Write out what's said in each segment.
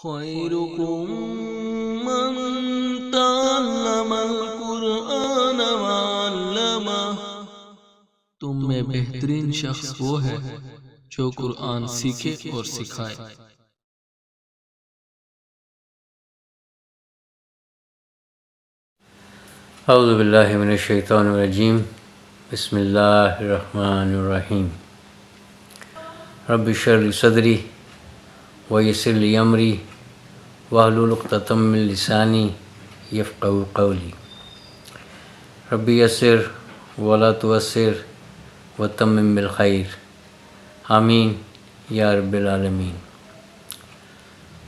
خيركم من تعلم القرآن وعلمه۔ تم میں بہترین شخص وہ ہے جو قرآن سیکھے اور سکھائے۔ اعوذ باللہ من الشیطان الرجیم، بسم اللہ الرحمن الرحیم۔ رب اشرح لی صدری ویسر لی امری واحلل عقدۃ من لسانی یفقہوا قولی۔ رب یسر ولا تعسر وتمم بالخیر، آمین یا رب العالمین۔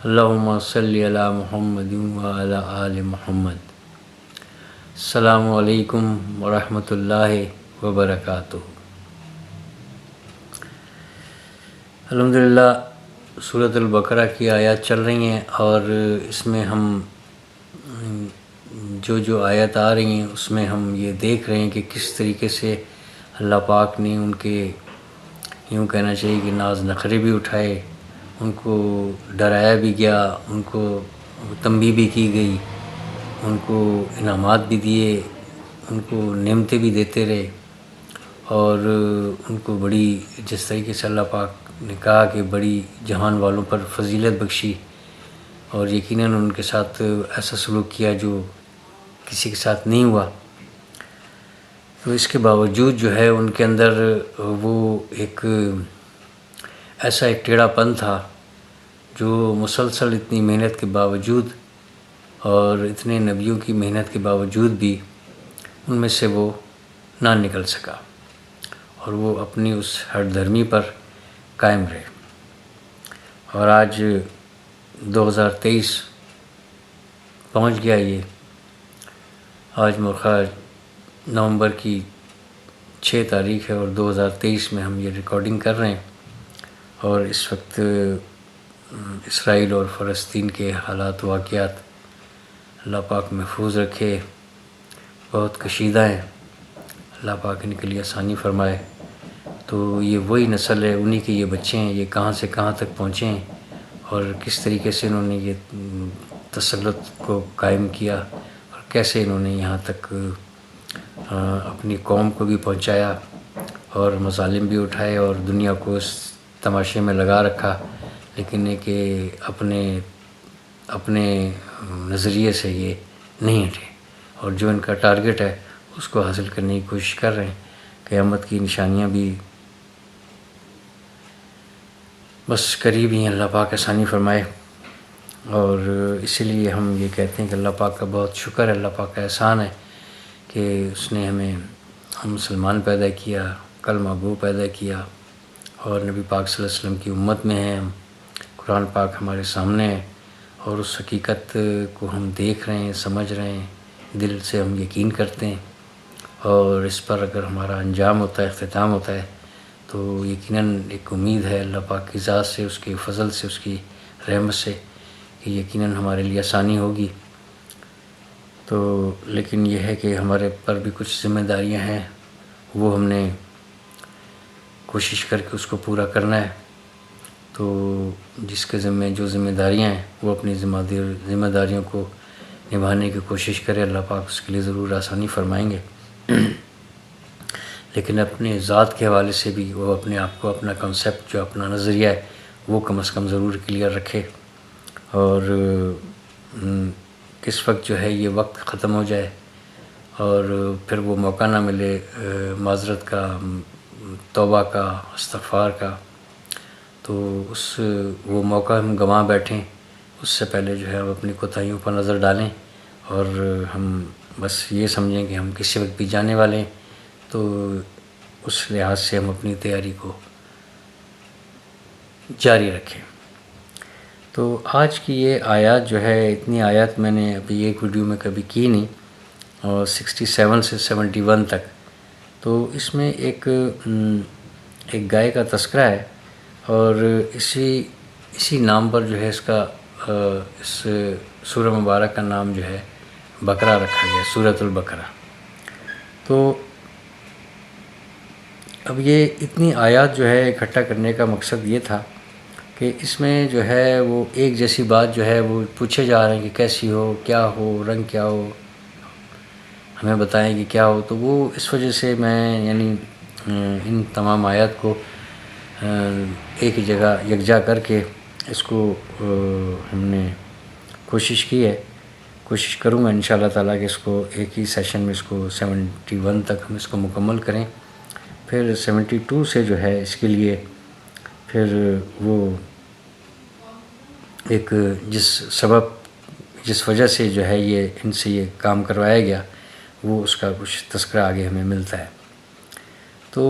اللہم صلی علی محمد وعلی آل محمد۔ السلام علیکم ورحمۃ اللہ وبرکاتہ۔ الحمدللہ سورۃ البقرہ کی آیات چل رہی ہیں، اور اس میں ہم جو آیات آ رہی ہیں اس میں ہم یہ دیکھ رہے ہیں کہ کس طریقے سے اللہ پاک نے ان کے یوں کہنا چاہیے کہ ناز نخرے بھی اٹھائے، ان کو ڈرایا بھی گیا، ان کو تنبیہ بھی کی گئی، ان کو انعامات بھی دیے، ان کو نعمتیں بھی دیتے رہے، اور ان کو بڑی جس طریقے سے اللہ پاک نے کہا کہ بڑی جہان والوں پر فضیلت بخشی، اور یقیناً ان کے ساتھ ایسا سلوک کیا جو کسی کے ساتھ نہیں ہوا۔ تو اس کے باوجود جو ہے ان کے اندر وہ ایک ایسا ایک ٹیڑھا پن تھا جو مسلسل اتنی محنت کے باوجود اور اتنے نبیوں کی محنت کے باوجود بھی ان میں سے وہ نہ نکل سکا، اور وہ اپنی اس ہٹ دھرمی پر قائم رہے۔ اور آج 2023 پہنچ گیا، یہ آج مورخہ نومبر کی 6 تاریخ ہے، اور 2023 میں ہم یہ ریکارڈنگ کر رہے ہیں، اور اس وقت اسرائیل اور فلسطین کے حالات واقعات اللہ پاک محفوظ رکھے، بہت کشیدہ ہیں، اللہ پاک ان کے لیے آسانی فرمائے۔ تو یہ وہی نسل ہے، انہی کے یہ بچے ہیں، یہ کہاں سے کہاں تک پہنچے ہیں، اور کس طریقے سے انہوں نے یہ تسلط کو قائم کیا، اور کیسے انہوں نے یہاں تک اپنی قوم کو بھی پہنچایا، اور مظالم بھی اٹھائے، اور دنیا کو اس تماشے میں لگا رکھا، لیکن یہ کہ اپنے نظریے سے یہ نہیں ہٹے، اور جو ان کا ٹارگٹ ہے اس کو حاصل کرنے کی کوشش کر رہے ہیں۔ قیامت کی نشانیاں بھی بس قریب ہی ہیں، اللہ پاک آسانی فرمائے۔ اور اسی لیے ہم یہ کہتے ہیں کہ اللہ پاک کا بہت شکر ہے، اللہ پاک کا احسان ہے کہ اس نے ہم مسلمان پیدا کیا، کلمہ گو پیدا کیا، اور نبی پاک صلی اللہ علیہ وسلم کی امت میں ہیں ہم، قرآن پاک ہمارے سامنے ہے، اور اس حقیقت کو ہم دیکھ رہے ہیں، سمجھ رہے ہیں، دل سے ہم یقین کرتے ہیں، اور اس پر اگر ہمارا انجام ہوتا ہے، اختتام ہوتا ہے، تو یقیناً ایک امید ہے اللہ پاک کی ذات سے، اس کے فضل سے، اس کی رحمت سے، کہ یقیناً ہمارے لیے آسانی ہوگی۔ تو لیکن یہ ہے کہ ہمارے پر بھی کچھ ذمہ داریاں ہیں، وہ ہم نے کوشش کر کے اس کو پورا کرنا ہے۔ تو جس کے جو ذمہ داریاں ہیں وہ اپنی ذمہ داریوں کو نبھانے کی کوشش کرے، اللہ پاک اس کے لیے ضرور آسانی فرمائیں گے۔ لیکن اپنے ذات کے حوالے سے بھی وہ اپنے آپ کو، اپنا کنسیپٹ، جو اپنا نظریہ ہے، وہ کم از کم ضرور کلیئر رکھے، اور کس وقت جو ہے یہ وقت ختم ہو جائے اور پھر وہ موقع نہ ملے معذرت کا، توبہ کا، استغفار کا، تو وہ موقع ہم گنوا بیٹھیں، اس سے پہلے جو ہے ہم اپنی کوتاہیوں پر نظر ڈالیں، اور ہم بس یہ سمجھیں کہ ہم کسی وقت بھی جانے والے ہیں، تو اس لحاظ سے ہم اپنی تیاری کو جاری رکھیں۔ تو آج کی یہ آیات جو ہے، اتنی آیات میں نے ابھی ایک ویڈیو میں کبھی کی نہیں، اور 67 سے 71 تک، تو اس میں ایک گائے کا تذکرہ ہے، اور اسی نام پر جو ہے اس سورہ مبارک کا نام جو ہے بقرہ رکھا گیا، سورۃ البقرہ۔ تو اب یہ اتنی آیات جو ہے اکٹھا کرنے کا مقصد یہ تھا کہ اس میں جو ہے وہ ایک جیسی بات جو ہے وہ پوچھے جا رہے ہیں کہ کیسی ہو، کیا ہو، رنگ کیا ہو، ہمیں بتائیں کہ کیا ہو. تو وہ اس وجہ سے میں یعنی ان تمام آیات کو ایک ہی جگہ یکجا کر کے اس کو ہم نے کوشش کی ہے. کوشش کروں گا انشاءاللہ تعالیٰ کہ اس کو ایک ہی سیشن میں اس کو 71 تک ہم اس کو مکمل کریں. پھر 72 سے جو ہے اس کے لیے پھر وہ ایک جس وجہ سے جو ہے یہ ان سے یہ کام کروایا گیا وہ اس کا کچھ تذکرہ آگے ہمیں ملتا ہے. تو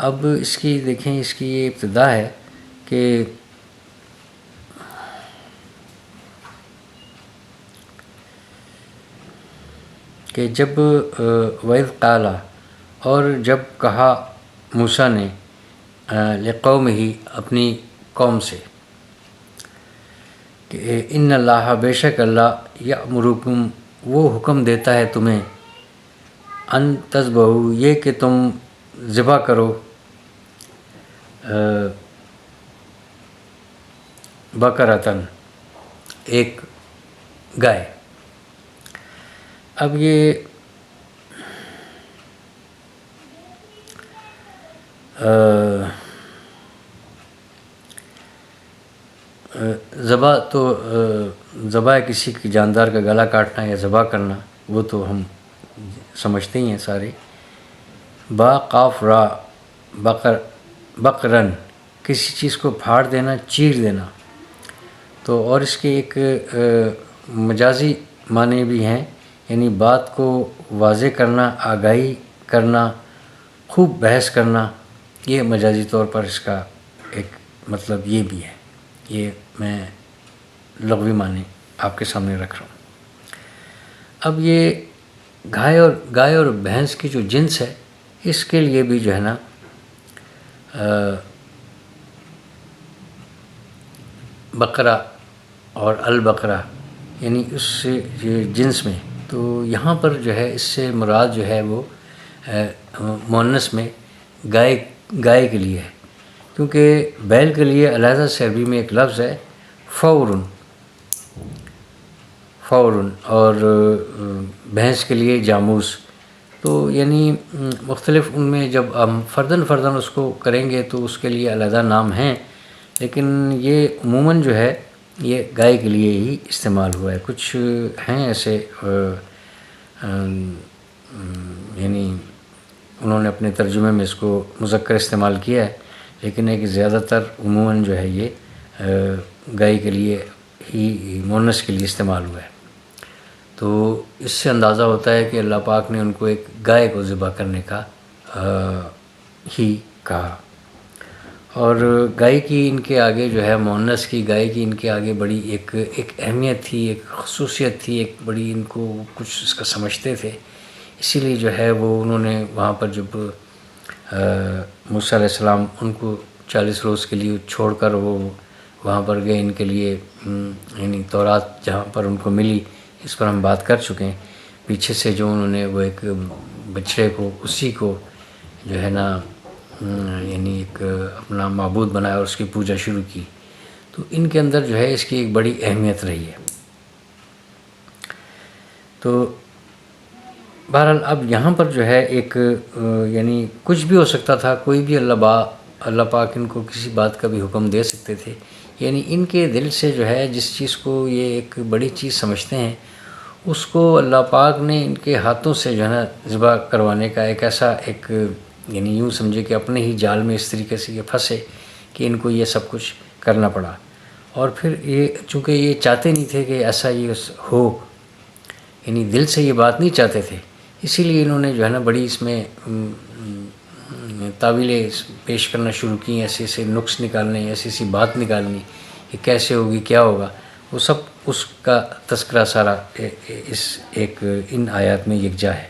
اب اس کی دیکھیں، اس کی یہ ابتدا ہے کہ جب وَإِذْ قَالَ، اور جب کہا موسیٰ نے لِقَوْمِهِ، اپنی قوم سے، کہ ان اللہ، بے شک اللہ، یأمرکم، وہ حکم دیتا ہے تمہیں، ان تذبحوا، یہ کہ تم ذبح کرو، بقرۃ، ایک گائے. اب یہ ذبح کسی کی جاندار کا گلا کاٹنا یا ذبح کرنا وہ تو ہم سمجھتے ہی ہیں سارے. با قاف را، بقرن، کسی چیز کو پھاڑ دینا، چیر دینا. تو اور اس کے ایک مجازی معنی بھی ہیں، یعنی بات کو واضح کرنا، آگاہی کرنا، خوب بحث کرنا. یہ مجازی طور پر اس کا ایک مطلب یہ بھی ہے. یہ میں لغوی معنی آپ کے سامنے رکھ رہا ہوں. اب یہ گائے اور بھینس کی جو جنس ہے، اس کے لیے بھی جو ہے نا بقرہ اور البقرہ، یعنی اس جنس میں، تو یہاں پر جو ہے اس سے مراد جو ہے وہ مؤنث میں گائے کے لیے ہے، کیونکہ بیل کے لیے علیحدہ سے عربی میں ایک لفظ ہے فورن، اور بھینس کے لیے جاموس. تو یعنی مختلف ان میں جب ہم فرداً اس کو کریں گے تو اس کے لیے علیحدہ نام ہیں، لیکن یہ عموماً جو ہے یہ گائے کے لیے ہی استعمال ہوا ہے. کچھ ہیں ایسے یعنی انہوں نے اپنے ترجمے میں اس کو مذکر استعمال کیا ہے، لیکن ہے کہ زیادہ تر عموماً جو ہے یہ گائے کے لیے ہی، مؤنث کے لیے استعمال ہوا ہے. تو اس سے اندازہ ہوتا ہے کہ اللہ پاک نے ان کو ایک گائے کو ذبح کرنے کا ہی کہا. اور گائے کی ان کے آگے جو ہے، مؤنث کی گائے کی ان کے آگے بڑی ایک اہمیت تھی، ایک خصوصیت تھی، ایک بڑی، ان کو کچھ اس کا سمجھتے تھے. اسی لیے جو ہے وہ انہوں نے وہاں پر جب موسیٰ علیہ السلام ان کو 40 روز کے لیے چھوڑ کر وہ وہاں پر گئے، ان کے لیے یعنی تورات جہاں پر ان کو ملی، اس پر ہم بات کر چکے ہیں. پیچھے سے جو انہوں نے وہ ایک بچڑے کو، اسی کو جو ہے نا یعنی ایک اپنا معبود بنایا اور اس کی پوجا شروع کی. تو ان کے اندر جو ہے اس کی ایک بڑی اہمیت رہی ہے. تو بہرحال اب یہاں پر جو ہے ایک یعنی کچھ بھی ہو سکتا تھا، کوئی بھی اللہ پاک ان کو کسی بات کا بھی حکم دے سکتے تھے. یعنی ان کے دل سے جو ہے جس چیز کو یہ ایک بڑی چیز سمجھتے ہیں، اس کو اللہ پاک نے ان کے ہاتھوں سے جو ہے نا ذبح کروانے کا ایک ایسا ایک، یعنی یوں سمجھے کہ اپنے ہی جال میں اس طریقے سے یہ پھنسے کہ ان کو یہ سب کچھ کرنا پڑا. اور پھر یہ چونکہ یہ چاہتے نہیں تھے کہ ایسا یہ ہو، یعنی دل سے یہ بات نہیں چاہتے تھے، اسی لیے انہوں نے جو ہے نا بڑی اس میں تعویلیں پیش کرنا شروع کی، ایسے نقص نکالنے، ایسی بات نکالنی کہ کیسے ہوگی، کیا ہوگا. وہ سب اس کا تذکرہ سارا اس ایک ان آیات میں یکجا ہے.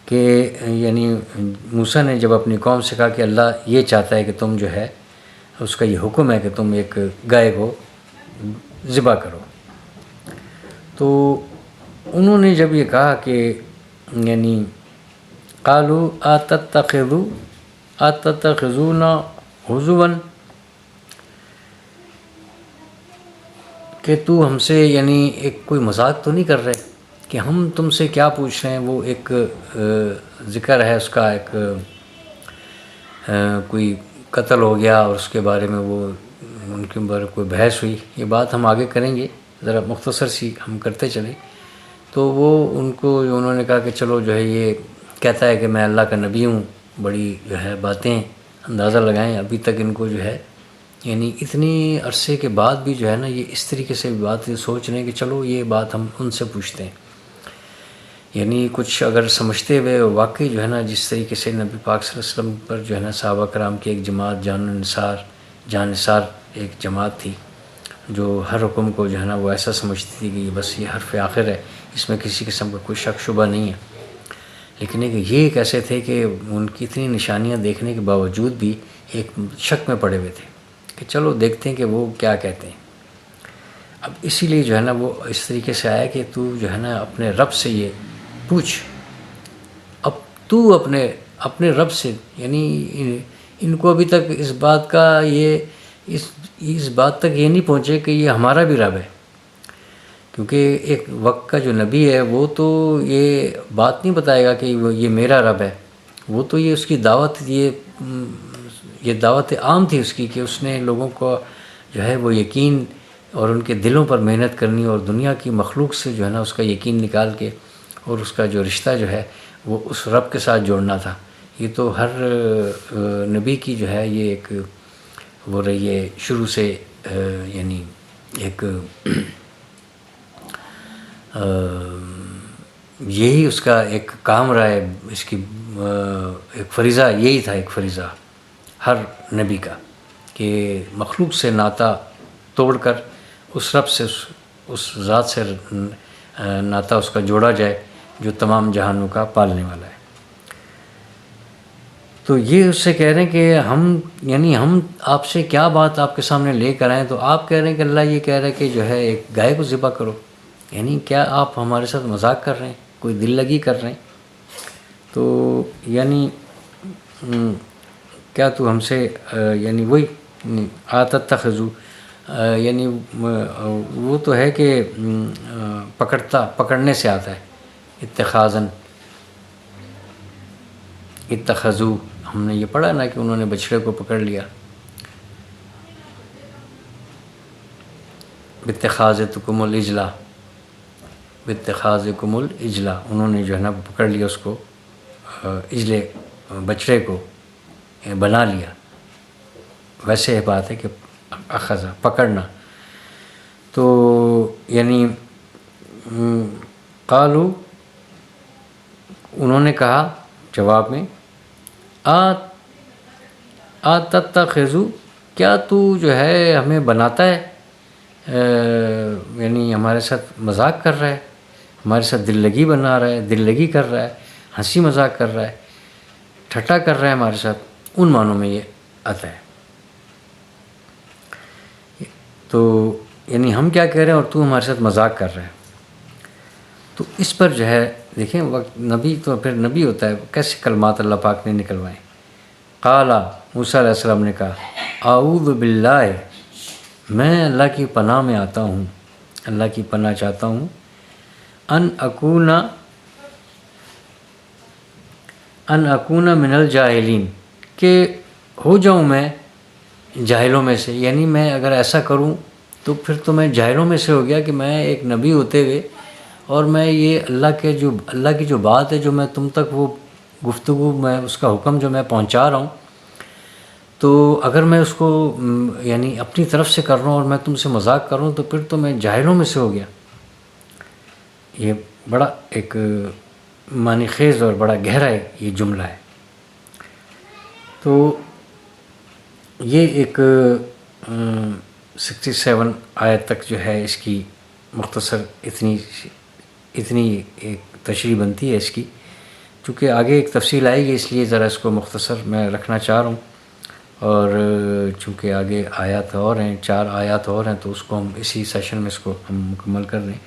کہ یعنی موسیٰ نے جب اپنی قوم سے کہا کہ اللہ یہ چاہتا ہے کہ تم جو ہے، اس کا یہ حکم ہے کہ تم ایک گائے کو ذبح کرو. تو انہوں نے جب یہ کہا کہ یعنی قالوا اتتخذونا ہزوا، کہ تو ہم سے یعنی ایک کوئی مذاق تو نہیں کر رہے کہ ہم تم سے کیا پوچھ رہے ہیں. وہ ایک ذکر ہے اس کا، ایک کوئی قتل ہو گیا اور اس کے بارے میں وہ ان کے بارے کوئی بحث ہوئی. یہ بات ہم آگے کریں گے، ذرا مختصر سی ہم کرتے چلیں. تو وہ ان کو انہوں نے کہا کہ چلو جو ہے یہ کہتا ہے کہ میں اللہ کا نبی ہوں، بڑی جو ہے باتیں اندازہ لگائیں. ابھی تک ان کو جو ہے یعنی اتنی عرصے کے بعد بھی جو ہے نا یہ اس طریقے سے بات سوچ رہے ہیں کہ چلو یہ بات ہم ان سے پوچھتے ہیں. یعنی کچھ اگر سمجھتے ہوئے واقعی جو ہے نا جس طریقے سے نبی پاک صلی اللہ علیہ وسلم پر جو ہے نا صحابہ کرام کی ایک جماعت جان نثار ایک جماعت تھی جو ہر حکم کو جو ہے نا وہ ایسا سمجھتی تھی کہ بس یہ حرف آخر ہے، اس میں کسی قسم کا کوئی شک شبہ نہیں ہے. لیکن یہ ایک ایسے تھے کہ ان کی اتنی نشانیاں دیکھنے کے باوجود بھی ایک شک میں پڑے ہوئے تھے کہ چلو دیکھتے ہیں کہ وہ کیا کہتے ہیں. اب اسی لیے جو ہے نا وہ اس طریقے سے آیا کہ تو جو ہے نا اپنے رب سے یہ پوچھ. اب تو اپنے رب سے، یعنی ان کو ابھی تک اس بات کا اس بات تک یہ نہیں پہنچے کہ یہ ہمارا بھی رب ہے، کیونکہ ایک وقت کا جو نبی ہے وہ تو یہ بات نہیں بتائے گا کہ یہ میرا رب ہے. وہ تو یہ اس کی دعوت یہ دعوت عام تھی اس کی کہ اس نے لوگوں کو جو ہے وہ یقین اور ان کے دلوں پر محنت کرنی اور دنیا کی مخلوق سے جو ہے نا اس کا یقین نکال کے اور اس کا جو رشتہ جو ہے وہ اس رب کے ساتھ جوڑنا تھا. یہ تو ہر نبی کی جو ہے یہ ایک وہ رہی ہے شروع سے، یعنی ایک یہی اس کا ایک کام رہا ہے. اس کی ایک فریضہ یہی تھا، ایک فریضہ ہر نبی کا کہ مخلوق سے ناطہ توڑ کر اس رب سے اس ذات سے ناطہ اس کا جوڑا جائے جو تمام جہانوں کا پالنے والا ہے. تو یہ اس سے کہہ رہے ہیں کہ ہم آپ سے کیا بات آپ کے سامنے لے کر آئیں. تو آپ کہہ رہے ہیں کہ اللہ یہ کہہ رہا ہے کہ جو ہے ایک گائے کو ذبح کرو. یعنی کیا آپ ہمارے ساتھ مذاق کر رہے ہیں، کوئی دل لگی کر رہے ہیں؟ تو یعنی کیا تو ہم سے یعنی وہی تتخذو، یعنی وہ تو ہے کہ پکڑنے سے آتا ہے. اتخذو ہم نے یہ پڑھا نا کہ انہوں نے بچڑے کو پکڑ لیا. باتخاذکم العجلہ، انہوں نے جو ہے نا پکڑ لیا اس کو، اجلے بچڑے کو بنا لیا. ویسے بات ہے کہ اخذا پکڑنا. تو یعنی قالو انہوں نے کہا جواب میں تتخذو، کیا تو جو ہے ہمیں بناتا ہے، یعنی ہمارے ساتھ مذاق کر رہا ہے، ہمارے ساتھ دل لگی بنا رہا ہے، دل لگی کر رہا ہے، ہنسی مذاق کر رہا ہے، ٹھٹا کر رہا ہے ہمارے ساتھ. ان معنوں میں یہ آتا ہے. تو یعنی ہم کیا کہہ رہے ہیں اور تو ہمارے ساتھ مذاق کر رہا ہے. تو اس پر جو ہے دیکھیں وقت نبی تو پھر نبی ہوتا ہے، کیسے کلمات اللہ پاک نے نکلوائیں. قال موسیٰ علیہ السلام نے کہا اعوذ باللہ، میں اللہ کی پناہ میں آتا ہوں، اللہ کی پناہ چاہتا ہوں، ان اکون من الجاہلین، کہ ہو جاؤں میں جاہلوں میں سے. یعنی میں اگر ایسا کروں تو پھر تو میں جاہلوں میں سے ہو گیا کہ میں ایک نبی ہوتے ہوئے اور میں یہ اللہ کی جو بات ہے جو میں تم تک وہ گفتگو میں اس کا حکم جو میں پہنچا رہا ہوں، تو اگر میں اس کو یعنی اپنی طرف سے کر رہا ہوں اور میں تم سے مذاق کر رہا ہوں تو پھر تو میں جاہلوں میں سے ہو گیا. یہ بڑا ایک معنی خیز اور بڑا گہرا یہ جملہ ہے. تو یہ ایک 67 آیت تک جو ہے اس کی مختصر اتنی ایک تشریح بنتی ہے اس کی. چونکہ آگے ایک تفصیل آئے گی اس لیے ذرا اس کو مختصر میں رکھنا چاہ رہا ہوں. اور چونکہ آگے آیات اور ہیں، 4 آیات اور ہیں، تو اس کو ہم اسی سیشن میں اس کو ہم مکمل کر لیں.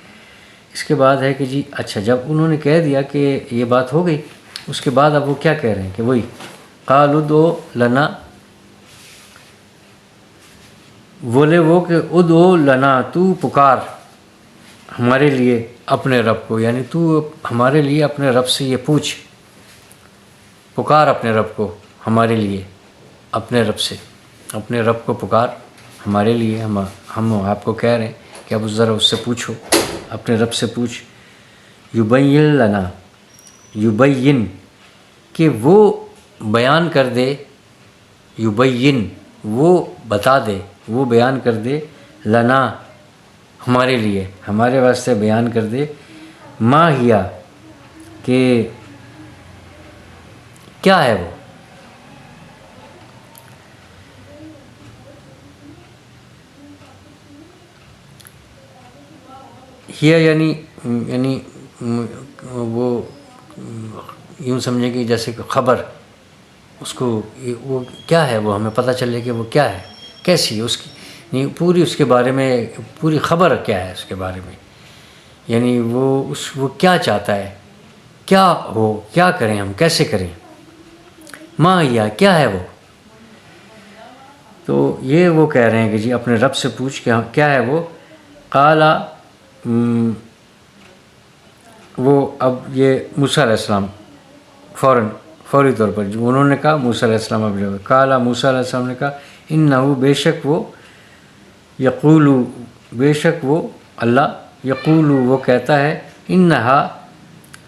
اس کے بعد ہے کہ جی اچھا جب انہوں نے کہہ دیا کہ یہ بات ہو گئی، اس کے بعد اب وہ کیا کہہ رہے ہیں کہ وہی قالوا ادع لنا بولے وہ کہ ادعو لنا، تو پکار ہمارے لیے اپنے رب کو، یعنی تو ہمارے لیے اپنے رب سے یہ پوچھ، پکار اپنے رب کو ہمارے لیے، اپنے رب سے، اپنے رب کو پکار ہمارے لیے۔ ہم آپ کو کہہ رہے ہیں کہ اب ذرا اس سے پوچھو، اپنے رب سے پوچھ۔ یبین لنا، یبین کہ وہ بیان کر دے، یبین وہ بتا دے، وہ بیان کر دے، لنا ہمارے لیے، ہمارے واسطے بیان کر دے، ما ہیا کہ کیا ہے وہ، ہیا یعنی وہ یوں سمجھیں کہ جیسے کہ خبر، اس کو وہ کیا ہے، وہ ہمیں پتہ چلے کہ وہ کیا ہے، کیسی ہے اس کی، یعنی پوری اس کے بارے میں پوری خبر کیا ہے اس کے بارے میں، یعنی وہ کیا چاہتا ہے، کیا ہو، کیا کریں ہم، کیسے کریں، ما یا کیا ہے وہ۔ تو یہ وہ کہہ رہے ہیں کہ جی اپنے رب سے پوچھ کہ کیا ہے وہ۔ قالا، وہ اب یہ موسیٰ علیہ السلام فوری طور پر جو انہوں نے کہا، موسیٰ علیہ السلام اب جو قالا، موسیٰ علیہ السلام نے کہا، انہو بے شک وہ، یقولو بے شک وہ، اللہ یقولو وہ کہتا ہے، انہا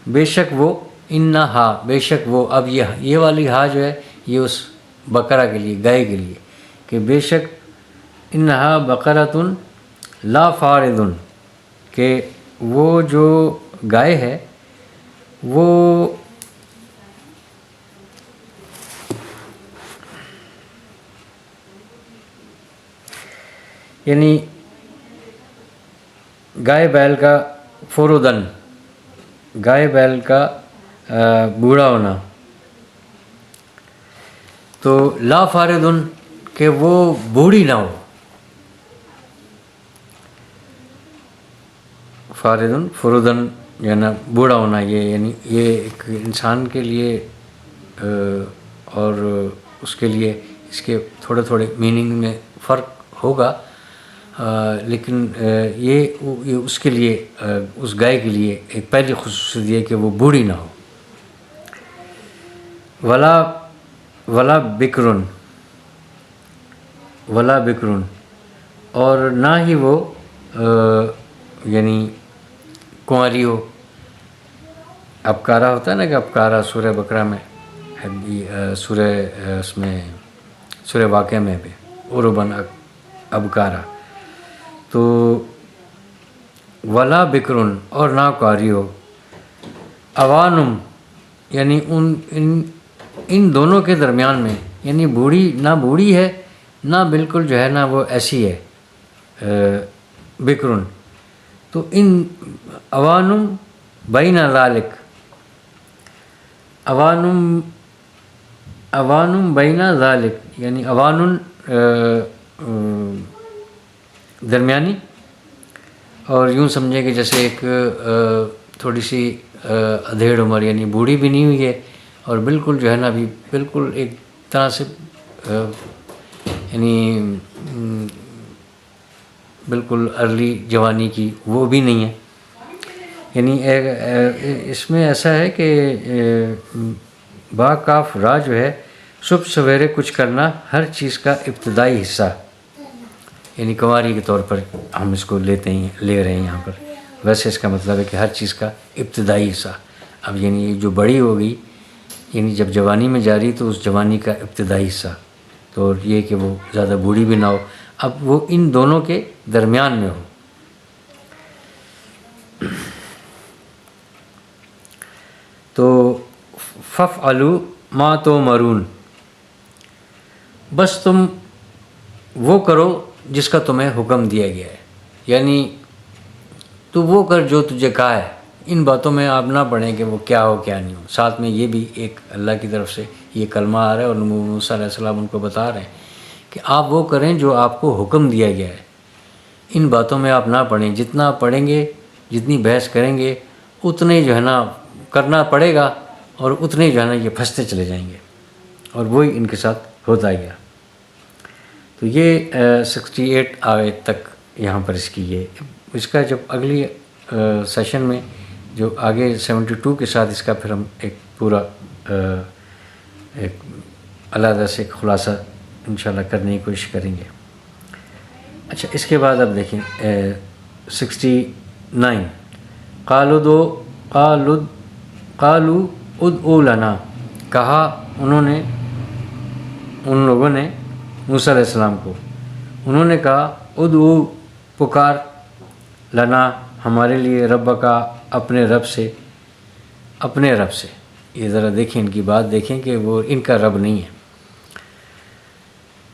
بے شک وہ، انہا بے شک وہ، اب یہ والی ہا جو ہے یہ اس بقرہ کے لیے، گائے کے لیے، کہ بے شک انہا بقرۃ لا فارض، کہ وہ جو گائے ہے وہ یعنی گائے بیل کا فورودن، گائے بیل کا بوڑھا ہونا، تو لا فاردن کہ وہ بوڑھی نہ ہو، فاردن فرودن یعنی بوڑھا ہونا، یہ یعنی یہ ایک انسان کے لیے اور اس کے لیے اس کے تھوڑے تھوڑے میننگ میں فرق ہوگا، لیکن یہ اس کے لیے، اس گائے کے لیے ایک پہلی خصوصیت یہ کہ وہ بوڑھی نہ ہو۔ ولا بکرن، ولا بکرن، اور نہ ہی وہ یعنی کنواری ہو، ابکارا ہوتا ہے نا کہ ابکارا سورہ بقرہ میں، سورہ اس میں سورہ واقعہ میں بھی عربن ابکارا، تو ولا بکرن اور نہ کنواری ہو، اوانم یعنی ان دونوں کے درمیان میں، یعنی بوڑھی نہ بوڑھی ہے نہ بالکل جو ہے نا وہ ایسی ہے بکرن، تو ان اوانم بین ذالک، اوانم بین ذالک یعنی اوانن درمیانی، اور یوں سمجھیں کہ جیسے ایک تھوڑی سی ادھیڑ عمر، یعنی بوڑھی بھی نہیں ہوئی ہے اور بالکل جو ہے نا ابھی بالکل ایک طرح سے یعنی بالکل ارلی جوانی کی وہ بھی نہیں ہے، یعنی اس میں ایسا ہے کہ با کاف را جو ہے صبح سویرے کچھ کرنا ہر چیز کا ابتدائی حصہ، یعنی کنواری کے طور پر ہم اس کو لے رہے ہیں یہاں پر، ویسے اس کا مطلب ہے کہ ہر چیز کا ابتدائی حصہ، اب یعنی جو بڑی ہوگی یعنی جب جوانی میں جا رہی تو اس جوانی کا ابتدائی حصہ، تو یہ کہ وہ زیادہ بوڑھی بھی نہ ہو، اب وہ ان دونوں کے درمیان میں ہو۔ تو ففعلوا ما تؤمرون، بس تم وہ کرو جس کا تمہیں حکم دیا گیا ہے، یعنی تو وہ کر جو تجھے کہا ہے، ان باتوں میں آپ نہ پڑھیں کہ وہ کیا ہو کیا نہیں ہو، ساتھ میں یہ بھی ایک اللہ کی طرف سے یہ کلمہ آ رہا ہے اور موسیٰ علیہ السلام ان کو بتا رہے ہیں کہ آپ وہ کریں جو آپ کو حکم دیا گیا ہے، ان باتوں میں آپ نہ پڑھیں، جتنا آپ پڑھیں گے، جتنی بحث کریں گے اتنے جو ہے نا کرنا پڑے گا اور اتنے جو ہے نا یہ پھنستے چلے جائیں گے، اور وہی ان کے ساتھ ہوتا گیا۔ تو یہ 68 آیت تک یہاں پر اس کی یہ اس کا جب اگلی سیشن میں جو آگے 72 کے ساتھ اس کا پھر ہم ایک پورا ایک علیحدہ سے ایک خلاصہ انشاءاللہ کرنے کی کوشش کریں گے. اچھا اس کے بعد اب دیکھیں 69 قالوا ادعوا لنا، کہا ان لوگوں نے موسیٰ علیہ السلام کو، انہوں نے کہا ادعو پکار، لنا ہمارے لیے، رب کا اپنے رب سے. یہ ذرا دیکھیں ان کی بات دیکھیں کہ وہ ان کا رب نہیں ہے،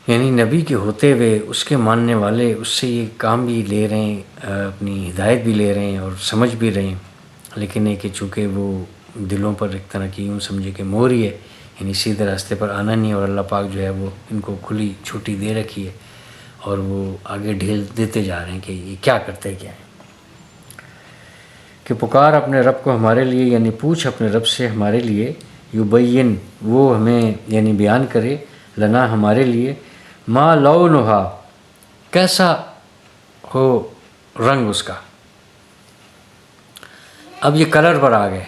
یعنی نبی کے ہوتے ہوئے اس کے ماننے والے اس سے یہ کام بھی لے رہے ہیں، اپنی ہدایت بھی لے رہے ہیں اور سمجھ بھی رہے ہیں، لیکن یہ کہ چونکہ وہ دلوں پر ایک طرح کی یوں سمجھے کہ موہر ہے، یعنی سیدھے راستے پر آنا نہیں، اور اللہ پاک جو ہے وہ ان کو کھلی چھٹی دے رکھی ہے اور وہ آگے ڈھیل دیتے جا رہے ہیں کہ یہ کیا کرتے کیا ہیں. کہ پکار اپنے رب کو ہمارے لیے، یعنی پوچھ اپنے رب سے ہمارے لیے، یبین وہ ہمیں یعنی بیان کرے، لنا ہمارے لیے، ما لونہا کیسا ہو رنگ اس کا. اب یہ کلر پر آ گئے.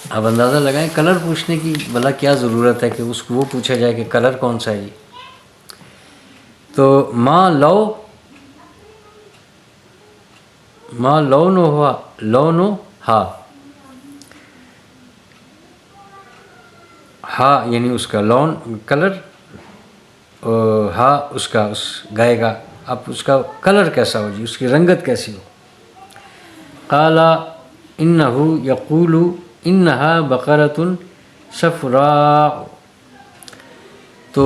اب اندازہ لگائیں کلر پوچھنے کی بھلا کیا ضرورت ہے کہ اس کو وہ پوچھا جائے کہ کلر کون سا ہے جی. تو ما لونہا ہا یعنی اس کا لون کلر، ہا اس کا اس گائے گا، اب اس کا کلر کیسا ہو جی، اس کی رنگت کیسی ہو. قال انہ یقول انہا بقرۃ صفراء، تو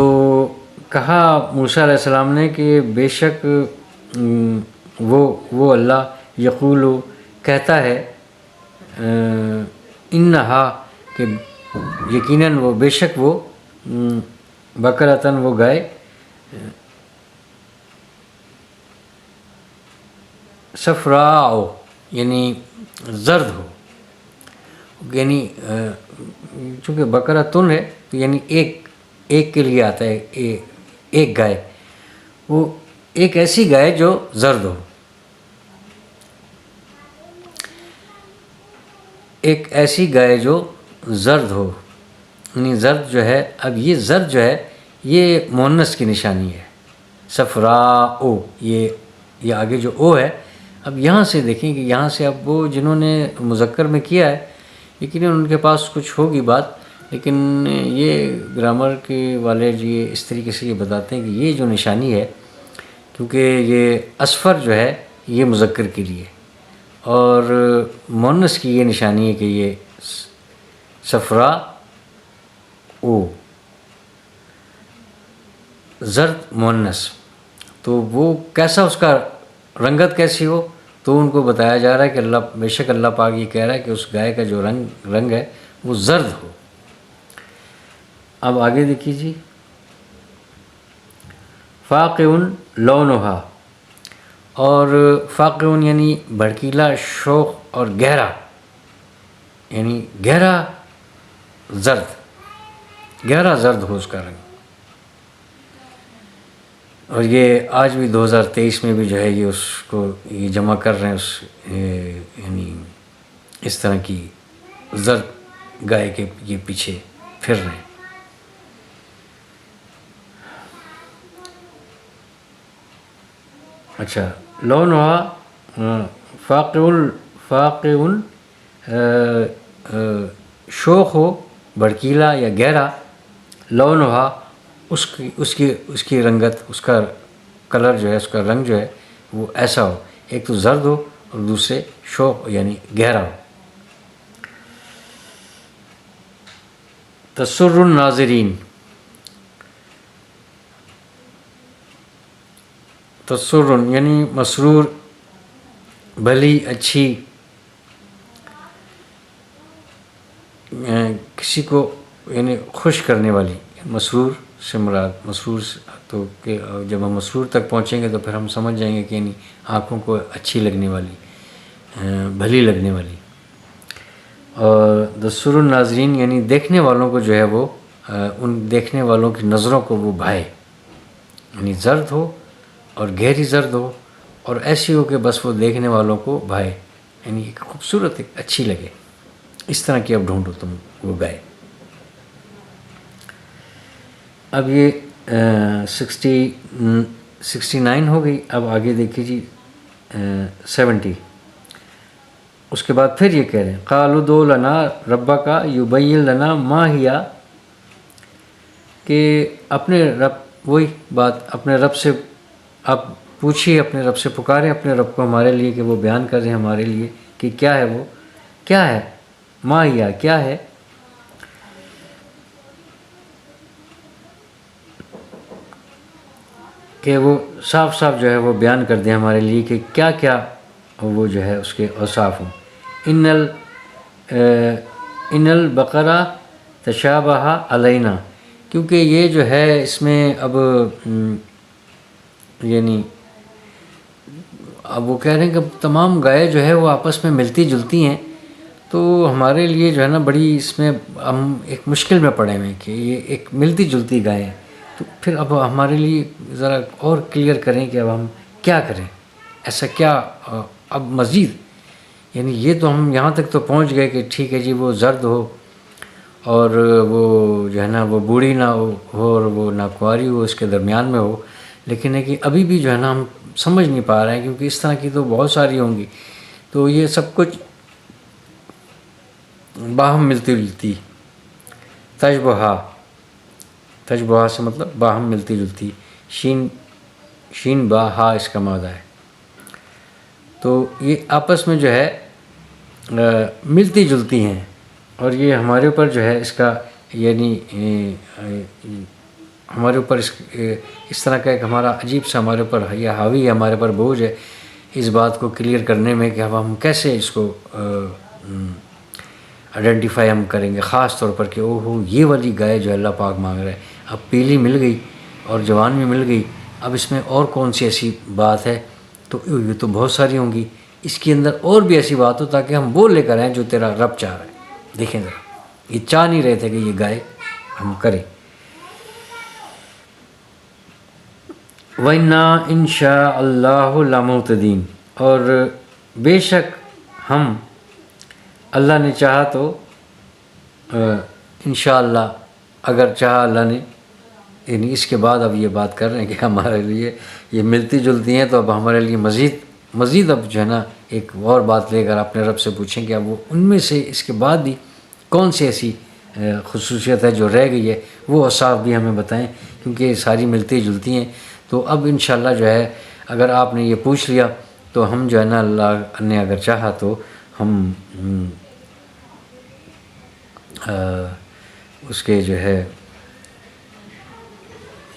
کہا موسیٰ علیہ السلام نے کہ بے شک وہ اللہ یقول کہتا ہے، انہا کہ یقیناً وہ بے شک وہ بقرۃ وہ گائے، صفراء یعنی زرد ہو، یعنی چونکہ بقرہ تن ہے تو یعنی ایک کے لیے آتا ہے، ایک گائے، وہ ایک ایسی گائے جو زرد ہو، ایک ایسی گائے جو زرد ہو، یعنی زرد جو ہے، اب یہ زرد جو ہے یہ مؤنث کی نشانی ہے، صفراء یہ آگے جو او ہے. اب یہاں سے دیکھیں کہ یہاں سے اب وہ جنہوں نے مذکر میں کیا ہے لیکن ان کے پاس کچھ ہوگی بات، لیکن یہ گرامر کے والے جی اس طریقے سے یہ بتاتے ہیں کہ یہ جو نشانی ہے، کیونکہ یہ اصفر جو ہے یہ مذکر کے لیے، اور مؤنث کی یہ نشانی ہے کہ یہ صفراء او زرد مؤنث، تو وہ کیسا اس کا رنگت کیسی ہو، تو ان کو بتایا جا رہا ہے کہ بے شک اللہ پاک یہ کہہ رہا ہے کہ اس گائے کا جو رنگ ہے وہ زرد ہو. اب آگے دیکھیے جی، فاقع لونہا، اور فاقع یعنی بھڑکیلا، شوخ اور گہرا، یعنی گہرا زرد ہو اس کا رنگ. اور یہ آج بھی 2023 میں بھی جو ہے یہ اس کو یہ جمع کر رہے ہیں، یعنی اس طرح کی زرد گائے کے یہ پیچھے پھر رہے ہیں. اچھا لونہا فاقع شوخ ہو، بھڑکیلا یا گہرا، لونہا اس کی رنگت، اس کا کلر جو ہے، اس کا رنگ جو ہے وہ ایسا ہو، ایک تو زرد ہو اور دوسرے شوخ یعنی گہرا ہو. تسر الناظرین، تسر یعنی مسرور، بھلی اچھی، کسی کو یعنی خوش کرنے والی. مسرور سے مراد، مسرور تو کہ جب ہم مسرور تک پہنچیں گے تو پھر ہم سمجھ جائیں گے کہ یعنی آنکھوں کو اچھی لگنے والی، بھلی لگنے والی. اور تسر الناظرین یعنی دیکھنے والوں کو جو ہے وہ ان دیکھنے والوں کی نظروں کو وہ بھائے، یعنی زرد ہو اور گہری زرد ہو اور ایسی ہو کہ بس وہ دیکھنے والوں کو بھائے، یعنی ایک خوبصورت ایک اچھی لگے، اس طرح کی اب ڈھونڈو تم وہ گائے۔ اب یہ 69 ہو گئی، اب آگے دیکھیے جی 70۔ اس کے بعد پھر یہ کہہ رہے ہیں قالوا ادع لنا ربک یبین لنا ما ہی، کہ اپنے رب، وہی بات، اپنے رب سے آپ پوچھیے، اپنے رب سے پکاریں اپنے رب کو ہمارے لیے کہ وہ بیان کر دیں ہمارے لیے کہ کیا ہے، وہ کیا ہے، ما ہی کیا ہے، کہ وہ صاف صاف جو ہے وہ بیان کر دیں ہمارے لیے کہ کیا کیا وہ جو ہے اس کے اوصاف ہوں۔ ان البقرہ تشابہ علینا، کیونکہ یہ جو ہے اس میں اب یعنی اب وہ کہہ رہے ہیں کہ تمام گائے جو ہے وہ آپس میں ملتی جلتی ہیں، تو ہمارے لیے جو ہے نا بڑی اس میں ہم ایک مشکل میں پڑے ہوئے ہیں کہ یہ ایک ملتی جلتی گائے ہیں، تو پھر اب ہمارے لیے ذرا اور کلیئر کریں کہ اب ہم کیا کریں، ایسا کیا اب مزید، یعنی یہ تو ہم یہاں تک تو پہنچ گئے کہ ٹھیک ہے جی وہ زرد ہو اور وہ جو ہے نا وہ بوڑھی نہ ہو اور وہ ناکواری ہو، اس کے درمیان میں ہو، لیکن ہے کہ ابھی بھی جو ہے نا ہم سمجھ نہیں پا رہے ہیں، کیونکہ اس طرح کی تو بہت ساری ہوں گی، تو یہ سب کچھ باہم ملتی جلتی، تشبہ سے مطلب باہم ملتی جلتی، شین با ہا اس کا مادہ ہے، تو یہ آپس میں جو ہے ملتی جلتی ہیں، اور یہ ہمارے اوپر جو ہے اس کا یعنی ہمارے اوپر اس طرح کا ایک ہمارا عجیب سا ہمارے اوپر یہ حاوی ہے، ہمارے اوپر بوجھ ہے اس بات کو کلیئر کرنے میں کہ اب ہم کیسے اس کو آئیڈینٹیفائی ہم کریں گے، خاص طور پر کہ او ہو یہ والی گائے جو اللہ پاک مانگ رہا ہے، اب پیلی مل گئی اور جوان بھی مل گئی، اب اس میں اور کون سی ایسی بات ہے، تو یہ تو بہت ساری ہوں گی، اس کے اندر اور بھی ایسی بات ہو تاکہ ہم وہ لے کر آئیں جو تیرا رب چاہ رہا ہے۔ دیکھیں ذرا، یہ چاہ نہیں رہے تھے کہ یہ گائے ہم کریں۔ وَإِنَّا إِن شَاءَ اللَّهُ لَمُهْتَدِينَ، اور بے شک ہم، اللہ نے چاہا تو انشاءاللہ، اگر چاہا اللہ نے، یعنی اس کے بعد اب یہ بات کر رہے ہیں کہ ہمارے لیے یہ ملتی جلتی ہیں، تو اب ہمارے لیے مزید اب جو ہے نا ایک اور بات لے کر اپنے رب سے پوچھیں کہ اب وہ ان میں سے اس کے بعد بھی کون سی ایسی خصوصیت ہے جو رہ گئی ہے، وہ اوصاف بھی ہمیں بتائیں، کیونکہ یہ ساری ملتی جلتی ہیں۔ تو اب انشاءاللہ جو ہے اگر آپ نے یہ پوچھ لیا تو ہم جو ہے نا اللہ نے اگر چاہا تو ہم اس کے جو ہے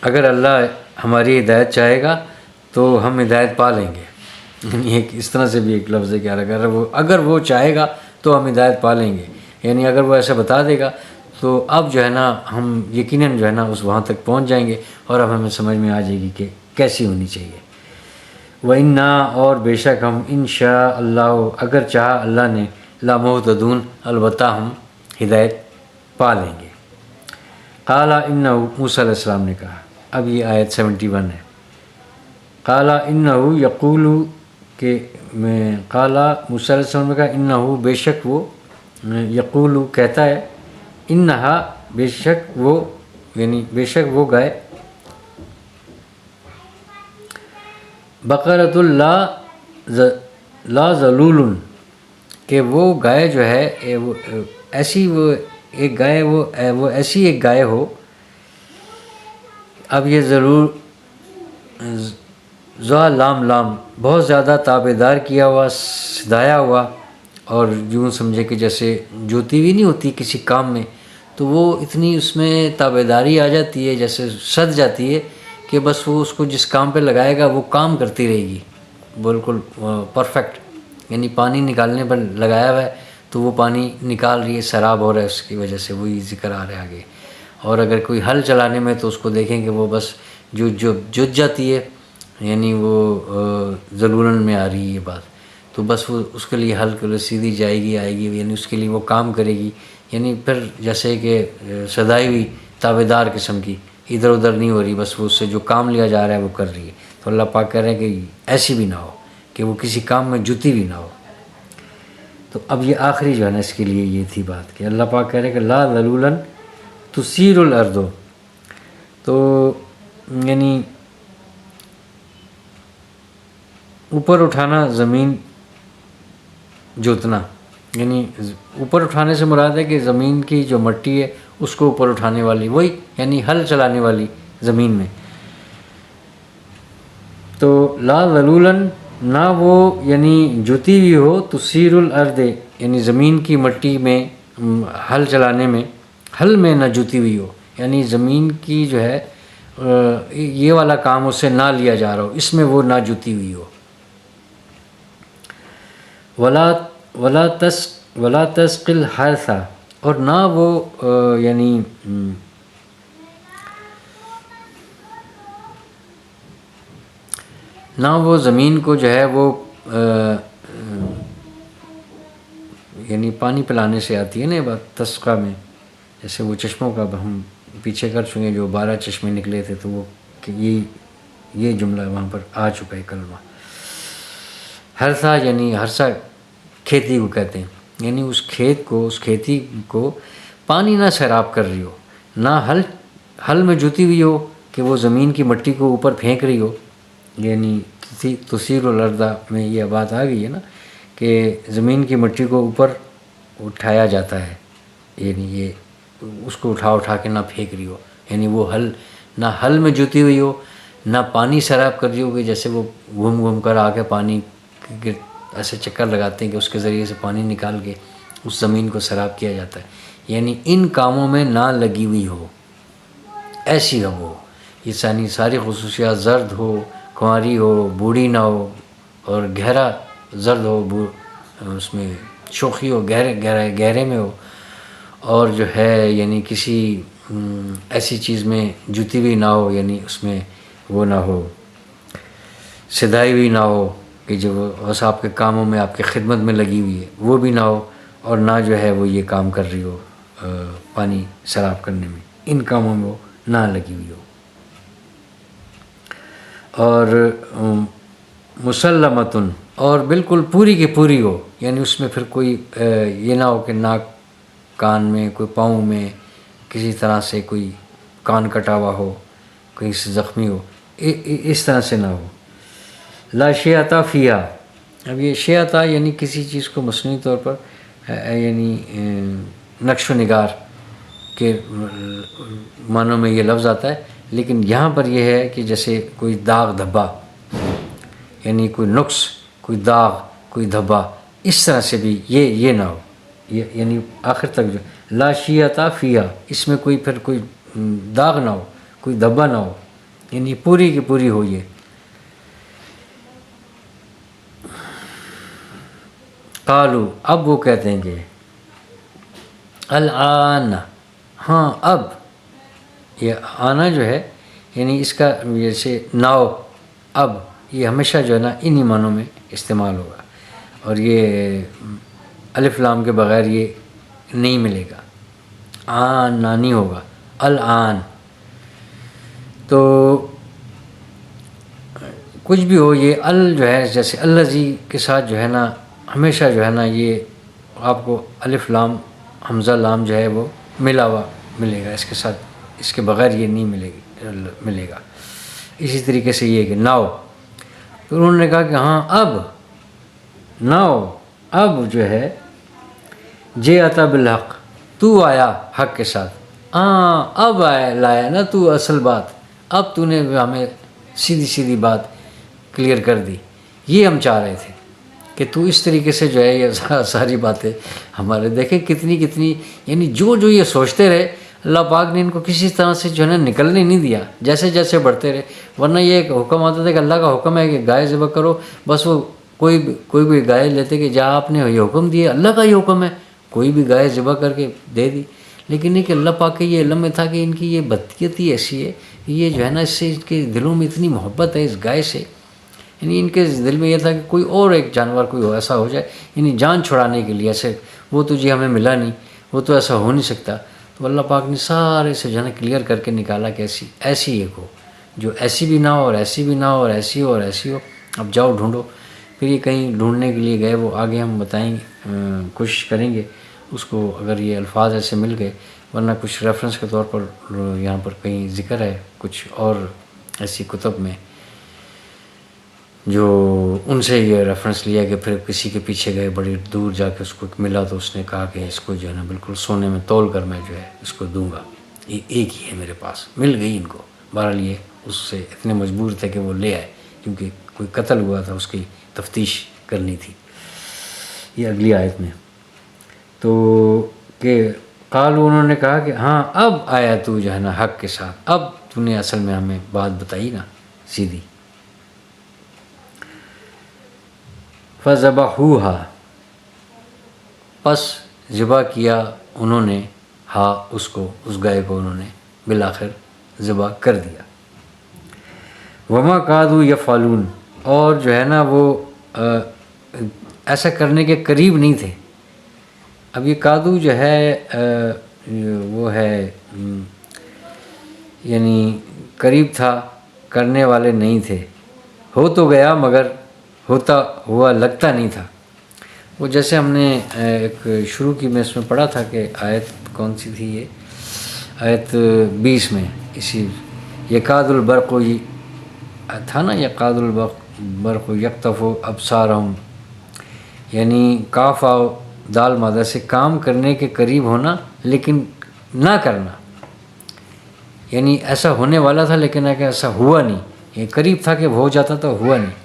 اگر اللہ ہماری ہدایت چاہے گا تو ہم ہدایت پا لیں گے، یعنی ایک اس طرح سے بھی ایک لفظ ہے کہ اگر وہ چاہے گا تو ہم ہدایت پا لیں گے، یعنی اگر وہ ایسا بتا دے گا تو اب جو ہے نا ہم یقیناً جو ہے نا اس وہاں تک پہنچ جائیں گے، اور اب ہمیں سمجھ میں آ جائے گی کہ کیسی ہونی چاہیے۔ وَإِنَّا، اور بے شک ہم، انشاء اللہ، اگر چاہا اللہ نے، لَمُهْتَدُونَ، البتہ ہم ہدایت پا لیں گے۔ قَالَ إِنَّهُ، موسیٰ علیہ السلام نے کہا، اب یہ آیت 71 ہے۔ قَالَ إِنَّهُ يَقُولُ، کہ قَالَ موسیٰ علیہ السلام نے کہا، إِنَّهُ، بے شک وہ، یقول کہتا ہے، إِنَّهَا، بے شک وہ، یعنی بے شک وہ گائے، بقرۃ لا ذلول، کہ وہ گائے جو ہے وہ ایسی، وہ ایک گائے، وہ ایسی ایک گائے ہو، اب یہ ضرور لام بہت زیادہ تابع دار کیا ہوا، سدھایا ہوا، اور یوں سمجھے کہ جیسے جوتی ہوئی نہیں ہوتی کسی کام میں، تو وہ اتنی اس میں تابع داری آ جاتی ہے، جیسے سد جاتی ہے کہ بس وہ اس کو جس کام پہ لگائے گا وہ کام کرتی رہے گی، بالکل پرفیکٹ، یعنی پانی نکالنے پر لگایا ہوا ہے تو وہ پانی نکال رہی ہے، سراب ہو رہا ہے، اس کی وجہ سے وہی ذکر آ رہا ہے آگے۔ اور اگر کوئی ہل چلانے میں تو اس کو دیکھیں کہ وہ بس جو جت جاتی ہے، یعنی وہ ذلولن میں آ رہی ہے یہ بات، تو بس وہ اس کے لیے ہل کے لیے سیدھی جائے گی آئے گی، یعنی اس کے لیے وہ کام کرے گی، یعنی پھر جیسے کہ سدائی ہوئی تابع دار قسم کی، ادھر ادھر نہیں ہو رہی، بس وہ اس سے جو کام لیا جا رہا ہے وہ کر رہی ہے. تو اللہ پاک کہہ رہے ہیں کہ ایسی بھی نہ ہو کہ وہ کسی کام میں جتی بھی نہ ہو. تو اب یہ آخری جو ہے نا اس کے لیے یہ تھی بات کہ اللہ پاک کہہ رہے ہیں کہ لا ذلولا تثیر الارض. تو یعنی اوپر اٹھانا، زمین جوتنا، یعنی اوپر اٹھانے سے مراد ہے کہ زمین کی جو مٹی ہے اس کو اوپر اٹھانے والی، وہی یعنی ہل چلانے والی زمین میں. تو لا ذلولن، نہ وہ یعنی جوتی ہوئی ہو، تثیر الارض یعنی زمین کی مٹی میں ہل چلانے میں، ہل میں نہ جوتی ہوئی ہو، یعنی زمین کی جو ہے یہ والا کام اس سے نہ لیا جا رہا ہو، اس میں وہ نہ جوتی ہوئی ہو. ولا تسق الحرث، اور نہ وہ یعنی نہ وہ زمین کو جو ہے وہ یعنی پانی پلانے سے آتی ہے نا بات تسقہ میں، جیسے وہ چشموں کا ہم پیچھے کر چکے، جو 12 چشمے نکلے تھے، تو وہ یہ جملہ وہاں پر آ چکا ہے کلمہ. ہرسا یعنی ہرسا کھیتی کو کہتے ہیں، یعنی اس کھیتی کو پانی نہ سیراب کر رہی ہو، نہ ہل میں جوتی ہوئی ہو کہ وہ زمین کی مٹی کو اوپر پھینک رہی ہو. یعنی تثیر الارض میں یہ بات آ گئی ہے نا کہ زمین کی مٹی کو اوپر اٹھایا جاتا ہے، یعنی یہ اس کو اٹھا کے نہ پھینک رہی ہو، یعنی وہ نہ ہل میں جوتی ہوئی ہو، نہ پانی سیراب کر رہی ہو کہ جیسے وہ گھوم کر آ کے پانی ایسے چکر لگاتے ہیں کہ اس کے ذریعے سے پانی نکال کے اس زمین کو سیراب کیا جاتا ہے. یعنی ان کاموں میں نہ لگی ہوئی ہو، ایسی ہو وہ، یہ ساری خصوصیات، زرد ہو، کنواری ہو، بوڑھی نہ ہو، اور گہرا زرد ہو، اس میں شوخی ہو، گہرے میں ہو، اور جو ہے یعنی کسی ایسی چیز میں جوتی ہوئی نہ ہو، یعنی اس میں وہ نہ ہو، سدھائی ہوئی نہ ہو کہ جو بس آپ کے کاموں میں، آپ کی خدمت میں لگی ہوئی ہے، وہ بھی نہ ہو، اور نہ جو ہے وہ یہ کام کر رہی ہو پانی سیراب کرنے میں، ان کاموں میں وہ نہ لگی ہوئی ہو. اور مسلمتن، اور بالکل پوری کی پوری ہو، یعنی اس میں پھر کوئی یہ نہ ہو کہ ناک کان میں، کوئی پاؤں میں کسی طرح سے کوئی کان کٹا ہوا ہو، کہیں سے زخمی ہو، اس طرح سے نہ ہو. لا شیعتا فیہا، اب یہ شیعتا یعنی کسی چیز کو مصنوعی طور پر یعنی نقش و نگار کے معنوں میں یہ لفظ آتا ہے، لیکن یہاں پر یہ ہے کہ جیسے کوئی داغ دھبا، یعنی کوئی نقص، کوئی داغ، کوئی دھبا، اس طرح سے بھی یہ نہ ہو، یعنی آخر تک جو لا شیعتا فیہا، اس میں کوئی پھر کوئی داغ نہ ہو، کوئی دھبا نہ ہو، یعنی پوری کی پوری ہو. یہ قالو، اب وہ کہتے ہیں کہ الآن، ہاں اب، یہ آنا جو ہے یعنی اس کا جیسے ناؤ، اب، یہ ہمیشہ جو ہے نا انہی معنوں میں استعمال ہوگا، اور یہ الف لام کے بغیر یہ نہیں ملے گا، آن نہیں ہوگا، الآن. تو کچھ بھی ہو، یہ جو ہے جیسے الذی کے ساتھ جو ہے نا ہمیشہ جو ہے نا یہ آپ کو الف لام حمزہ لام جو ہے وہ ملا ہوا ملے گا، اس کے ساتھ، اس کے بغیر یہ نہیں ملے گا. اسی طریقے سے یہ کہ ناؤ، تو انہوں نے کہا کہ ہاں اب ناؤ، اب جو ہے جے عطا بالحق، تو آیا حق کے ساتھ، ہاں اب لایا نا تو اصل بات، اب تو نے ہمیں سیدھی بات کلیئر کر دی. یہ ہم چاہ رہے تھے کہ تو اس طریقے سے جو ہے یہ ساری باتیں ہمارے، دیکھیں کتنی یعنی جو یہ سوچتے رہے، اللہ پاک نے ان کو کسی طرح سے جو ہے نا نکلنے نہیں دیا، جیسے بڑھتے رہے. ورنہ یہ ایک حکم آتا تھا کہ اللہ کا حکم ہے کہ گائے ذبح کرو، بس وہ کوئی بھی گائے لیتے کہ جہاں آپ نے یہ حکم دیا، اللہ کا یہ حکم ہے، کوئی بھی گائے ذبح کر کے دے دی. لیکن یہ کہ اللہ پاک کے یہ علم میں تھا کہ ان کی یہ بدقیتی ایسی ہے کہ یہ جو ہے نا اس سے ان کے دلوں میں اتنی محبت ہے اس گائے سے، یعنی ان کے دل میں یہ تھا کہ کوئی اور ایک جانور کوئی ایسا ہو جائے، یعنی جان چھڑانے کے لیے، ایسے وہ تو جی ہمیں ملا نہیں، وہ تو ایسا ہو نہیں سکتا، تو اللہ پاک نے سارے سے جو ہے نا کلیئر کر کے نکالا کہ ایسی ایک ہو جو ایسی بھی نہ ہو اور ایسی بھی نہ ہو اور ایسی ہو اور ایسی ہو، اب جاؤ ڈھونڈو۔ پھر یہ کہیں ڈھونڈنے کے لیے گئے، وہ آگے ہم بتائیں گے، کوشش کریں گے اس کو، اگر یہ الفاظ ایسے مل گئے، ورنہ کچھ ریفرنس کے طور پر یہاں پر کہیں ذکر ہے کچھ اور ایسی کتب میں جو ان سے یہ ریفرنس لیا کہ پھر کسی کے پیچھے گئے، بڑی دور جا کے اس کو ملا تو اس نے کہا کہ اس کو جو ہے نا بالکل سونے میں تول کر میں جو ہے اس کو دوں گا، یہ ایک ہی ہے میرے پاس، مل گئی ان کو۔ بہرحال یہ اس سے اتنے مجبور تھے کہ وہ لے آئے، کیونکہ کوئی قتل ہوا تھا، اس کی تفتیش کرنی تھی۔ یہ اگلی آیت میں تو کہ قالوا، انہوں نے کہا کہ ہاں اب آیا تو جو ہے نا حق کے ساتھ، اب تو نے اصل میں ہمیں بات بتائی نا سیدھی۔ فذبحوها، پس ذبح کیا انہوں نے، ہاں اس کو، اس گائے کو انہوں نے بالآخر ذبح کر دیا۔ وما کادوا یفعلون، اور جو ہے نا وہ ایسا کرنے کے قریب نہیں تھے۔ اب یہ کادو جو ہے وہ ہے یعنی قریب تھا، کرنے والے نہیں تھے، ہو تو گیا مگر ہوتا ہوا لگتا نہیں تھا۔ وہ جیسے ہم نے ایک شروع کی میں اس میں پڑھا تھا کہ آیت کون سی تھی، یہ آیت 20 میں، اسی یکاد البرق تھا نا، یکاد البرق یقطف ابصارہم، یعنی کاف آو دال مادہ سے کام کرنے کے قریب ہونا لیکن نہ کرنا، یعنی ایسا ہونے والا تھا لیکن ایسا ہوا نہیں، یہ قریب تھا کہ ہو جاتا تو ہوا نہیں۔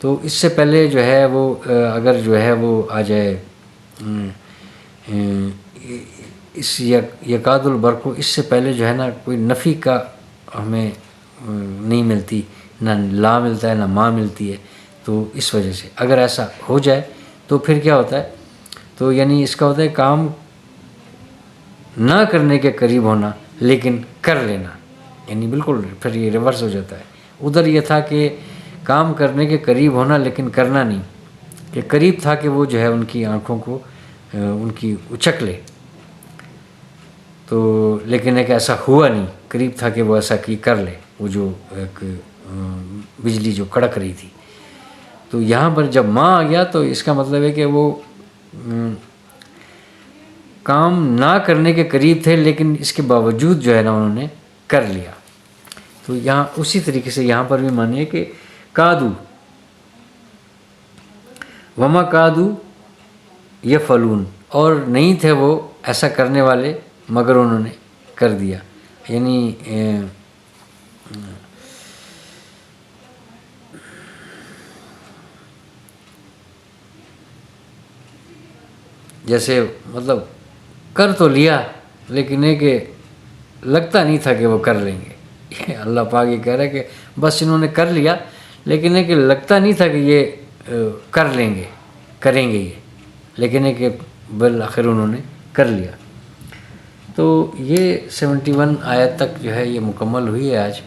تو اس سے پہلے جو ہے وہ اگر جو ہے وہ آ جائے اس یکاد البرق، اس سے پہلے جو ہے نا کوئی نفی کا ہمیں نہیں ملتی، نہ لا ملتا ہے نہ ما ملتی ہے، تو اس وجہ سے اگر ایسا ہو جائے تو پھر کیا ہوتا ہے، تو یعنی اس کا ہوتا ہے کام نہ کرنے کے قریب ہونا لیکن کر لینا، یعنی بالکل پھر یہ ریورس ہو جاتا ہے۔ ادھر یہ تھا کہ کام کرنے کے قریب ہونا لیکن کرنا نہیں، کہ قریب تھا کہ وہ جو ہے ان کی آنکھوں کو ان کی اچک لے، تو لیکن ایک ایسا ہوا نہیں، قریب تھا کہ وہ ایسا کی کر لے، وہ جو ایک بجلی جو کڑک رہی تھی۔ تو یہاں پر جب ماں آ گیا تو اس کا مطلب ہے کہ وہ کام نہ کرنے کے قریب تھے لیکن اس کے باوجود جو ہے نا انہوں نے کر لیا۔ تو یہاں اسی طریقے سے یہاں پر بھی مانیے کہ کادو، وما کادو یفعلون، اور نہیں تھے وہ ایسا کرنے والے مگر انہوں نے کر دیا، یعنی جیسے مطلب کر تو لیا لیکن یہ کہ لگتا نہیں تھا کہ وہ کر لیں گے۔ اللہ پاک یہ کہہ رہا ہے کہ بس انہوں نے کر لیا لیکن یہ کہ لگتا نہیں تھا کہ یہ کر لیں گے، کریں گے یہ، لیکن یہ کہ بالآخر انہوں نے کر لیا۔ تو یہ 71 آیت تک جو ہے یہ مکمل ہوئی ہے آج۔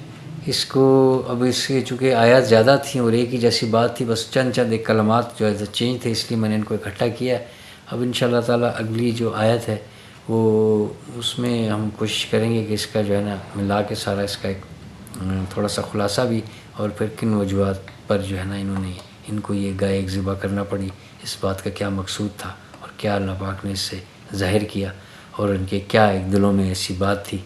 اس کو اب اس کے چونکہ آیات زیادہ تھیں اور ایک ہی جیسی بات تھی، بس چند ایک کلمات جو ہے چینج تھے، اس لیے میں نے ان کو اکٹھا کیا ہے۔ اب انشاءاللہ تعالیٰ اگلی جو آیت ہے وہ اس میں ہم کوشش کریں گے کہ اس کا جو ہے نا ملا کے سارا اس کا ایک تھوڑا سا خلاصہ بھی، اور پھر کن وجوہات پر جو ہے نا ان کو یہ گائے ایک ذبح کرنا پڑی، اس بات کا کیا مقصود تھا اور کیا اللہ پاک نے اس سے ظاہر کیا، اور ان کے کیا ایک دلوں میں ایسی بات تھی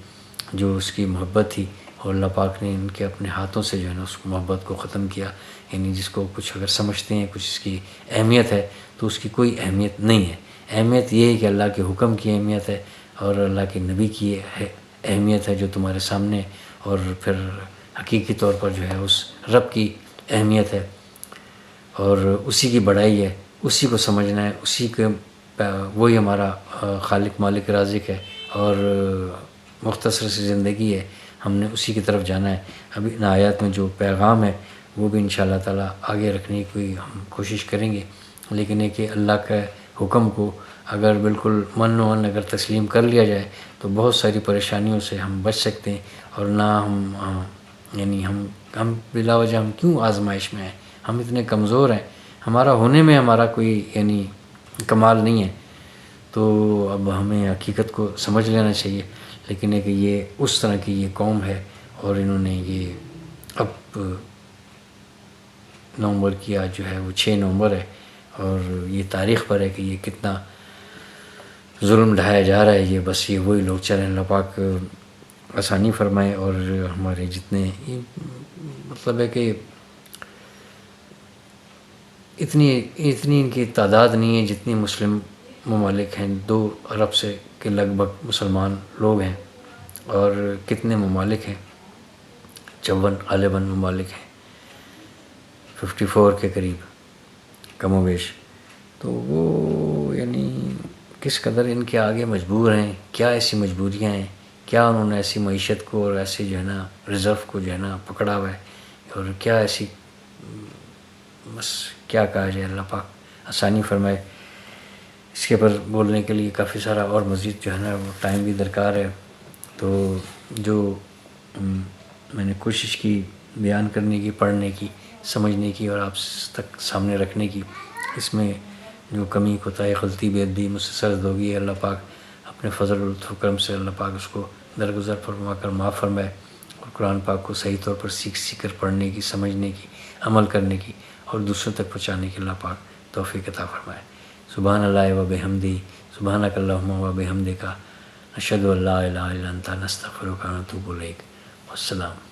جو اس کی محبت تھی، اور اللہ پاک نے ان کے اپنے ہاتھوں سے جو ہے نا اس محبت کو ختم کیا۔ یعنی جس کو کچھ اگر سمجھتے ہیں کچھ اس کی اہمیت ہے تو اس کی کوئی اہمیت نہیں ہے۔ اہمیت یہ ہے کہ اللہ کے حکم کی اہمیت ہے اور اللہ کے نبی کی اہمیت ہے جو تمہارے سامنے، اور پھر حقیقی طور پر جو ہے اس رب کی اہمیت ہے اور اسی کی بڑائی ہے، اسی کو سمجھنا ہے، اسی کے وہی ہمارا خالق مالک رازق ہے، اور مختصر سی زندگی ہے، ہم نے اسی کی طرف جانا ہے۔ ابھی ان آیات میں جو پیغام ہے وہ بھی انشاءاللہ تعالیٰ آگے رکھنے کی ہم کوشش کریں گے، لیکن یہ کہ اللہ کے حکم کو اگر بالکل من و اگر تسلیم کر لیا جائے تو بہت ساری پریشانیوں سے ہم بچ سکتے ہیں، اور نہ ہم بلا وجہ ہم کیوں آزمائش میں ہیں، ہم اتنے کمزور ہیں، ہمارا ہونے میں ہمارا کوئی یعنی کمال نہیں ہے، تو اب ہمیں حقیقت کو سمجھ لینا چاہیے، لیکن ہے کہ یہ اس طرح کی یہ قوم ہے، اور انہوں نے یہ اب نومبر کی آج جو ہے وہ 6 نومبر ہے، اور یہ تاریخ پر ہے کہ یہ کتنا ظلم ڈھایا جا رہا ہے. یہ بس یہ وہی لوگ چلیں. اللہ پاک آسانی فرمائے، اور ہمارے جتنے یہ مطلب ہے کہ اتنی ان کی تعداد نہیں ہے جتنی مسلم ممالک ہیں. 2 ارب سے کے لگ بھگ مسلمان لوگ ہیں، اور کتنے ممالک ہیں، 54 غالباً ممالک ہیں، 54 کے قریب کم و بیش. تو وہ یعنی کس قدر ان کے آگے مجبور ہیں، کیا ایسی مجبوریاں ہیں، کیا انہوں نے ایسی معیشت کو اور ایسے جو ہے نا ریزرو کو جو ہے نا پکڑا ہوا ہے، اور کیا ایسی بس کیا کہا جائے. اللہ پاک آسانی فرمائے. اس کے پر بولنے کے لیے کافی سارا اور مزید جو ہے نا وہ ٹائم بھی درکار ہے. تو جو میں نے کوشش کی بیان کرنے کی، پڑھنے کی، سمجھنے کی اور آپ تک سامنے رکھنے کی، اس میں جو کمی کوتاہی غلطی بے ادبی مجھ سے سرزد ہوگی، اللہ پاک اپنے فضل و لطف و کرم سے اللہ پاک اس کو درگزر فرما کر معاف فرمائے، اور قرآن پاک کو صحیح طور پر سیکھ کر پڑھنے کی، سمجھنے کی، عمل کرنے کی اور دوسروں تک پہنچانے کی اللہ پاک توفیق عطا فرمائے. سبحان اللہ و بحمدی، سبحانک اللہم و بحمدک، نشہد ان لا الہ الا انت، نستغفرک و نتوب الیک. والسلام.